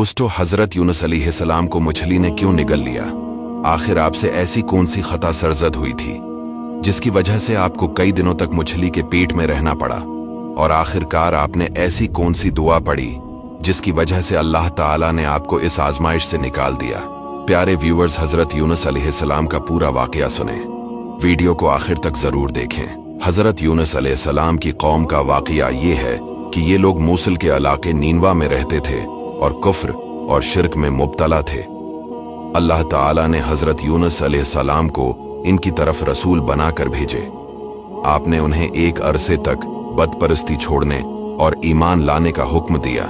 दोस्तों, हजरत यूनुस अलैहिस्सलाम को मछली ने क्यों निगल लिया? आखिर आपसे ऐसी कौन सी खता सरजद हुई थी जिसकी वजह से आपको कई दिनों तक मछली के पेट में रहना पड़ा? और आखिरकार आपने ऐसी कौन सी दुआ पढ़ी जिसकी वजह से अल्लाह ताला ने आपको इस आजमाइश से निकाल दिया? प्यारे व्यूअर्स, हजरत यूनुस अलैहिस्सलाम का पूरा वाकया सुने। वीडियो को आखिर तक जरूर देखें। हजरत यूनुस अलैहिस्सलाम की कौम का वाकया ये है कि ये लोग मूसल के इलाके नीनवा में रहते थे और कुफ्र और शिर्क में मुब्तला थे। अल्लाह ताला ने हजरत यूनुस अलैहिस्सलाम को इनकी तरफ रसूल बनाकर भेजे। आपने उन्हें एक अरसे तक बदपरस्ती छोड़ने और ईमान लाने का हुक्म दिया,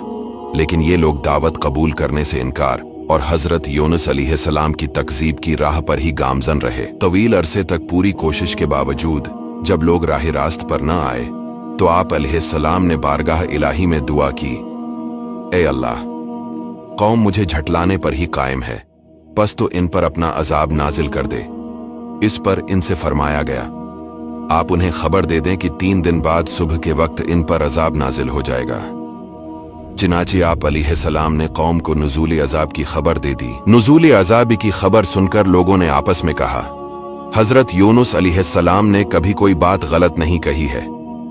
लेकिन ये लोग दावत कबूल करने से इनकार और हजरत यूनुस अलैहिस्सलाम की तकजीब की राह पर ही गामजन रहे। तवील अरसे तक पूरी कोशिश के बावजूद जब लोग राह रास्त पर न आए तो आप अलैहिस्सलाम ने बारगाह इलाही में दुआ की, ए अल्लाह, कौम मुझे झटलाने पर ही कायम है, बस तो इन पर अपना अजाब नाजिल कर दे। इस पर इनसे फरमाया गया, आप उन्हें खबर दे दें कि 3 दिन बाद सुबह के वक्त इन पर अजाब नाजिल हो जाएगा। चिनाची आप अलैहिस्सलाम ने कौम को नुज़ूल अजाब की खबर दे दी। नुज़ूल अजाब की खबर सुनकर लोगों ने आपस में कहा, हजरत यूनुस अलैहिस्सलाम ने कभी कोई बात गलत नहीं कही है।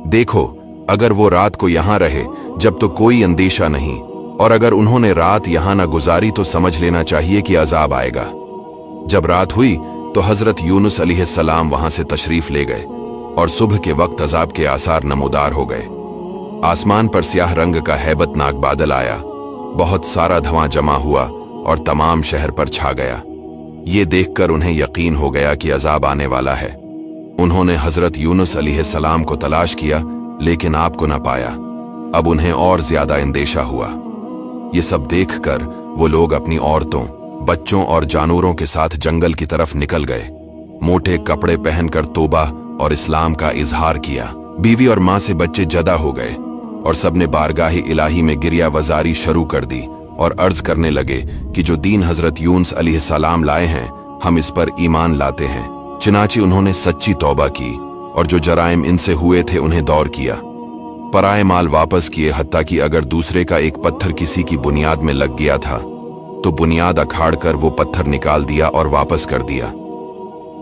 देखो, अगर वो रात को यहां रहे जब तो कोई अंदेशा नहीं, और अगर उन्होंने रात यहां न गुजारी तो समझ लेना चाहिए कि अजाब आएगा। जब रात हुई तो हजरत यूनुस अलैहिस्सलाम वहां से तशरीफ ले गए और सुबह के वक्त अजाब के आसार नमूदार हो गए। आसमान पर स्याह रंग का हैबतनाक बादल आया, बहुत सारा धुआं जमा हुआ और तमाम शहर पर छा गया। ये देखकर उन्हें यकीन हो गया कि अजाब आने वाला है। उन्होंने हजरत यूनुस अलैहिस्सलाम को तलाश किया, लेकिन आपको न पाया। अब उन्हें और ज्यादा अंदेशा हुआ। ये सब देखकर वो लोग अपनी औरतों, बच्चों और जानवरों के साथ जंगल की तरफ निकल गए। मोटे कपड़े पहनकर तौबा और इस्लाम का इजहार किया। बीवी और मां से बच्चे जदा हो गए और सबने बारगाही इलाही में गिरिया वजारी शुरू कर दी और अर्ज करने लगे कि जो दीन हजरत यूनुस अलैहिस्सलाम लाए हैं, हम इस पर ईमान लाते हैं। चिनाची उन्होंने सच्ची तौबा की और जो जराइम इनसे हुए थे उन्हें दौर किया। पराए माल वापस किए, हत्ता कि अगर दूसरे का एक पत्थर किसी की बुनियाद में लग गया था तो बुनियाद अखाड़ कर वो पत्थर निकाल दिया और वापस कर दिया।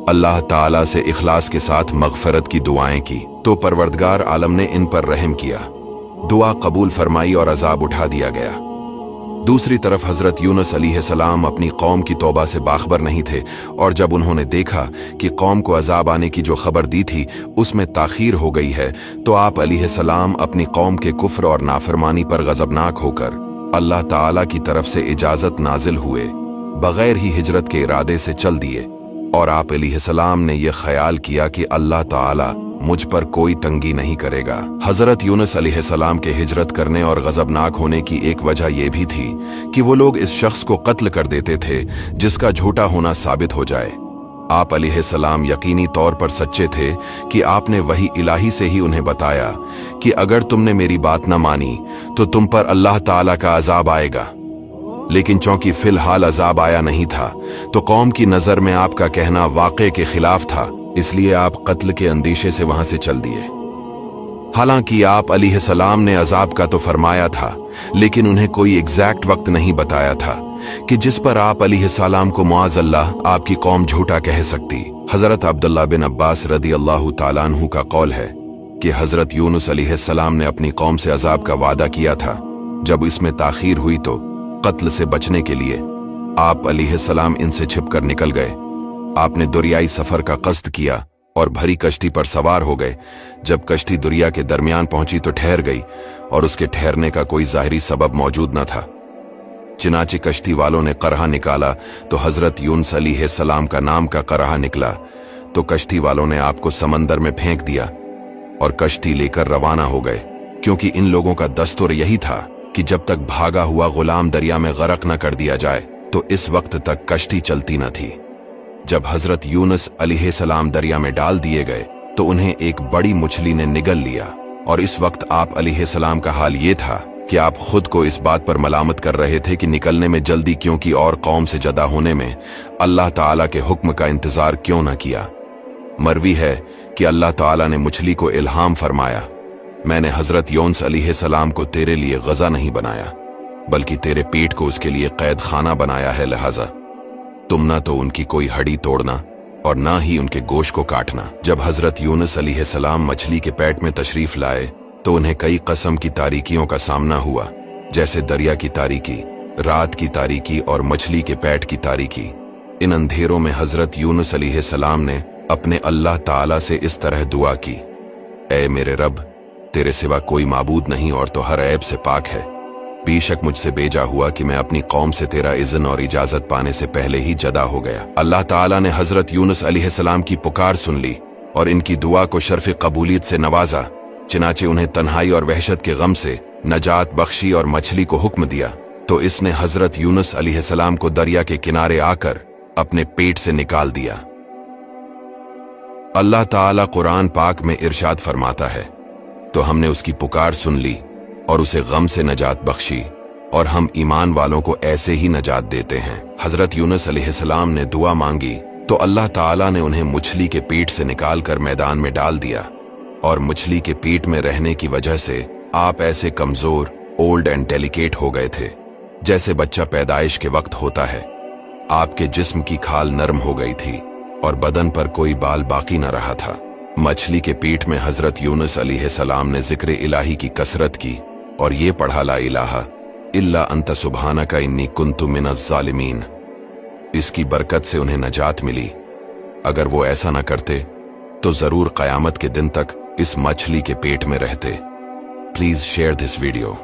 अल्लाह ताला से इखलास के साथ मगफरत की दुआएं की तो परवरदिगार आलम ने इन पर रहम किया, दुआ कबूल फरमाई और अजाब उठा दिया गया। दूसरी तरफ हजरत यूनुस अलैहिस्सलाम अपनी कौम की तौबा से बाखबर नहीं थे, और जब उन्होंने देखा कि कौम को अजाब आने की जो खबर दी थी उसमें ताखीर हो गई है, तो आप अलैहिस्सलाम अपनी कौम के कुफ्र और नाफरमानी पर गजबनाक होकर अल्लाह ताला की तरफ से इजाजत नाजिल हुए, बगैर ही हिजरत के इरादे से चल दिए। और आप अलैहिस्सलाम ने यह ख्याल किया कि अल्लाह ताला मुझ पर कोई तंगी नहीं करेगा। हजरत यूनुस अलैहिस्सलाम के हिजरत करने और गजबनाक होने की एक वजह यह भी थी कि वो लोग इस शख्स को कत्ल कर देते थे जिसका झूठा होना साबित हो जाए। आप अलैहिस्सलाम यकीनी तौर पर सच्चे थे कि आपने वही इलाही से ही उन्हें बताया कि अगर तुमने मेरी बात न मानी तो तुम पर अल्लाह ताला का अजाब आएगा। लेकिन चूंकि फिलहाल अजाब आया नहीं था तो कौम की नजर में आपका कहना वाक़े के खिलाफ था, इसलिए आप कत्ल के अंदेशे से वहां से चल दिए। हालांकि आप अलैहिस्सलाम ने अजाब का तो फरमाया था, लेकिन उन्हें कोई एग्जैक्ट वक्त नहीं बताया था कि जिस पर आप अलैहिस्सलाम को मुआज़ल्लाह आपकी कौम झूठा कह सकती। हजरत अब्दुल्लाह बिन अब्बास रदियल्लाहु ताला अन्हु का कौल है कि हजरत यूनुस अलैहिस्सलाम ने अपनी कौम से अजाब का वादा किया था। जब इसमें ताखीर हुई तो कत्ल से बचने के लिए आप अलैहिस्सलाम इनसे छिपकर निकल गए। आपने दरियाई सफर का कस्द किया और भरी कश्ती पर सवार हो गए। जब कश्ती दरिया के दरमियान पहुंची तो ठहर गई और उसके ठहरने का कोई जाहिरी सबब मौजूद न था। चिनाची कश्ती वालों ने करहा निकाला तो हजरत यूनुस अलैहिस्सलाम का नाम का करहा निकला, तो कश्ती वालों ने आपको समंदर में फेंक दिया और कश्ती लेकर रवाना हो गए, क्योंकि इन लोगों का दस्तूर यही था कि जब तक भागा हुआ गुलाम दरिया में गरक न कर दिया जाए तो इस वक्त तक कश्ती चलती न थी। जब हजरत यूनुस अलैहिस्सलाम दरिया में डाल दिए गए तो उन्हें एक बड़ी मछली ने निगल लिया, और इस वक्त आप अलैहिस्सलाम का हाल ये था कि आप खुद को इस बात पर मलामत कर रहे थे कि निकलने में जल्दी क्यों की और कौम से जदा होने में अल्लाह ताला के हुक्म का इंतजार क्यों न किया। मरवी है कि अल्लाह ताला ने मछली को इल्हाम फरमाया, मैंने हजरत यूनुस अलैहिस्सलाम को तेरे लिए गजा नहीं बनाया, बल्कि तेरे पेट को उसके लिए कैद खाना बनाया है। लिहाजा तुम ना तो उनकी कोई हड्डी तोड़ना और ना ही उनके गोश्त को काटना। जब हजरत यूनुस अलैहिस्सलाम मछली के पेट में तशरीफ लाए तो उन्हें कई किस्म की तारीकियों का सामना हुआ, जैसे दरिया की तारीकी, रात की तारीकी और मछली के पेट की तारीकी। इन अंधेरों में हजरत यूनुस अलैहिस्सलाम ने अपने अल्लाह ताला से इस तरह दुआ की, ऐ मेरे रब, तेरे सिवा कोई माबूद नहीं और तो हर ऐब से पाक है। बेशक मुझसे बेजा हुआ कि मैं अपनी कौम से तेरा इज़्न और इजाजत पाने से पहले ही जदा हो गया। अल्लाह ताला ने हजरत यूनुस अलैहिस्सलाम की पुकार सुन ली और इनकी दुआ को शर्फ कबूलियत से नवाजा। चनाचे उन्हें तन्हाई और वहशत के गम से नजात बख्शी और मछली को हुक्म दिया तो इसने हजरत यूनुस अलैहिस्सलाम को दरिया के किनारे आकर अपने पेट से निकाल दिया। अल्लाह ताला कुरान पाक में इरशाद फरमाता है, तो हमने उसकी पुकार सुन ली और उसे गम से नजात बख्शी और हम ईमान वालों को ऐसे ही नजात देते हैं। हजरत यूनुस अलैहिस्सलाम ने दुआ मांगी तो अल्लाह ताला ने उन्हें मछली के पेट से निकालकर मैदान में डाल दिया और मछली के पेट में रहने की वजह से आप ऐसे कमजोर, ओल्ड एंड डेलिकेट हो गए थे जैसे बच्चा पैदाइश के वक्त होता है। आपके जिस्म की खाल नरम हो गई थी और बदन पर कोई बाल बाकी न रहा था। मछली के पेट में हजरत यूनुस अलैहिस्सलाम ने जिक्र इलाही की कसरत की और ये पढ़ा, ला इलाहा इल्ला अंत सुब्हानका इन्नी कुन्तु मिनज़ ज़ालिमीन। इसकी बरकत से उन्हें नजात मिली। अगर वो ऐसा न करते तो जरूर कयामत के दिन तक इस मछली के पेट में रहते। Please share this video.